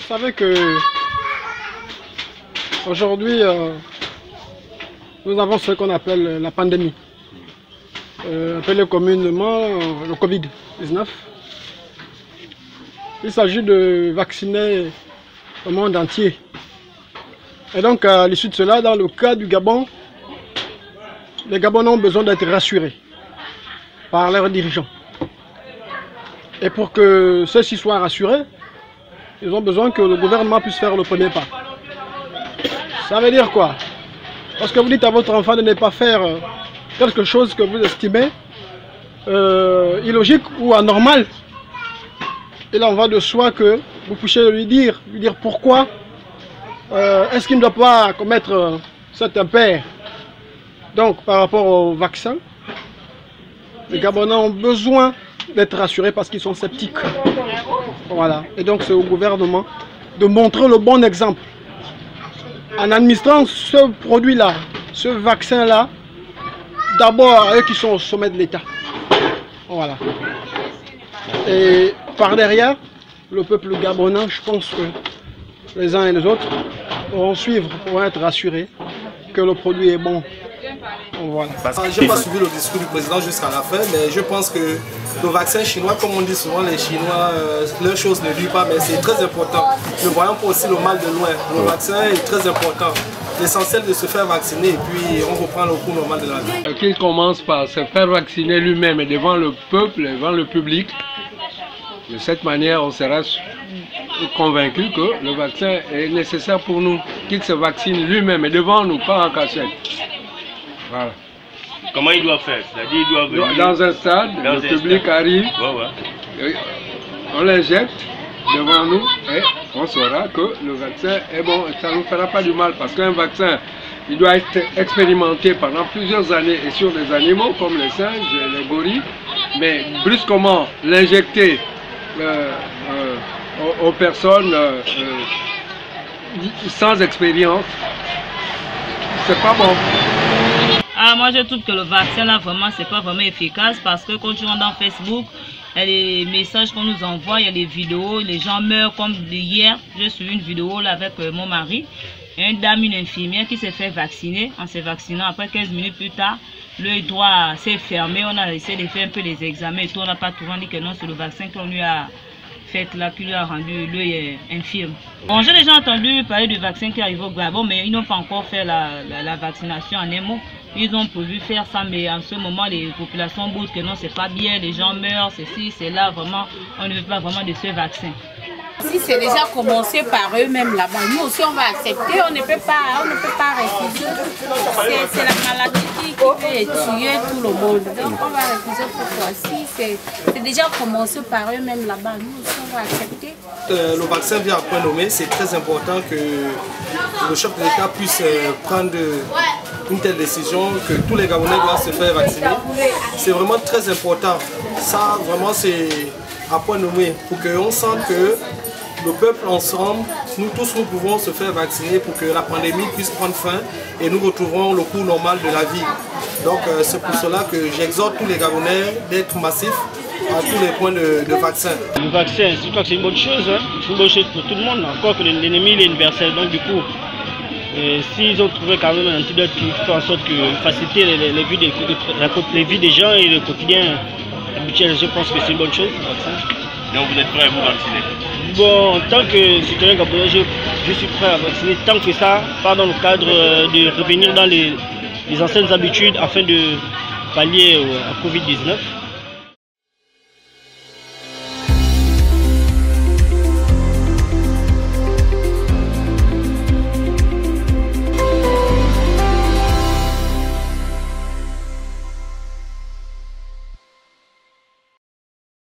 savez que aujourd'hui, nous avons ce qu'on appelle la pandémie, appelée communément le Covid-19. Il s'agit de vacciner le monde entier. Et donc, à l'issue de cela, dans le cas du Gabon, les Gabonais ont besoin d'être rassurés par leurs dirigeants. Et pour que ceux-ci soient rassurés, ils ont besoin que le gouvernement puisse faire le premier pas. Ça veut dire quoi? Parce que vous dites à votre enfant de ne pas faire quelque chose que vous estimez illogique ou anormal. Et là, on va de soi que vous puissiez lui dire pourquoi est-ce qu'il ne doit pas commettre cet impair. Donc, par rapport au vaccin, les Gabonais ont besoin d'être rassurés parce qu'ils sont sceptiques. Voilà. Et donc, c'est au gouvernement de montrer le bon exemple. En administrant ce produit-là, ce vaccin-là, d'abord à eux qui sont au sommet de l'État. Voilà. Et par derrière, le peuple gabonais, je pense que les uns et les autres pourront suivre, pourront être rassurés que le produit est bon. Voilà. Je n'ai pas suivi le discours du président jusqu'à la fin, mais je pense que le vaccin chinois, comme on dit souvent, les Chinois, leurs choses ne durent pas, mais c'est très important. Ne voyons pas aussi le mal de loin. Le vaccin est très important. L'essentiel de se faire vacciner et puis on reprend le cours normal de la vie. Qu'il commence par se faire vacciner lui-même et devant le peuple, devant le public. De cette manière, on sera convaincu que le vaccin est nécessaire pour nous. Qu'il se vaccine lui-même et devant nous, pas en cachette. Voilà. Comment il doit faire? C'est-à-dire il doit venir dans un stade, le public arrive, on l'injecte devant nous et on saura que le vaccin est bon. Ça ne nous fera pas du mal parce qu'un vaccin, il doit être expérimenté pendant plusieurs années et sur des animaux comme les singes, les gorilles. Mais brusquement l'injecter aux personnes sans expérience, c'est pas bon. Ah, moi je trouve que le vaccin là vraiment c'est pas vraiment efficace parce que quand tu rentres dans Facebook, il y a les messages qu'on nous envoie, il y a les vidéos, les gens meurent comme hier. J'ai suivi une vidéo là avec mon mari, une dame, une infirmière qui s'est fait vacciner. En se vaccinant, après 15 minutes plus tard, l'œil droit s'est fermé, on a essayé de faire un peu les examens et tout, on n'a pas trouvé, on dit que non, c'est le vaccin qu'on lui a fait là, qui lui a rendu l'œil infirme. Bon, j'ai déjà entendu parler du vaccin qui arrive au Gabon, mais ils n'ont pas encore fait la vaccination en un mot. Ils ont prévu faire ça, mais en ce moment, les populations boudent que non, c'est pas bien, les gens meurent, ceci, c'est là, vraiment, on ne veut pas vraiment de ce vaccin. Si c'est déjà commencé par eux-mêmes là-bas, nous aussi on va accepter, on ne peut pas refuser. C'est la maladie qui peut tuer tout le monde. Donc on va refuser pourquoi. Si c'est déjà commencé par eux-mêmes là-bas, nous aussi on va accepter. Le vaccin vient à point nommé, c'est très important que le chef de l'État puisse prendre une telle décision, que tous les Gabonais doivent se faire vacciner. C'est vraiment très important. Ça vraiment c'est à point nommé pour qu'on sente que le peuple ensemble, nous tous nous pouvons se faire vacciner pour que la pandémie puisse prendre fin et nous retrouvons le cours normal de la vie. Donc c'est pour cela que j'exhorte tous les Gabonais d'être massifs à tous les points de vaccin. Le vaccin, je crois que c'est une bonne chose, hein. C'est une bonne chose pour tout le monde, encore que l'ennemi est universel. Donc du coup, s'ils ont trouvé quand même un antidote qui fait en sorte que faciliter les vies des gens et le quotidien habituel, je pense que c'est une bonne chose, le vaccin. Donc vous êtes prêt à vous vacciner? Bon, en tant que citoyen gabonais, je suis prêt à vacciner tant que ça, pas dans le cadre de revenir dans les anciennes habitudes afin de pallier à Covid-19.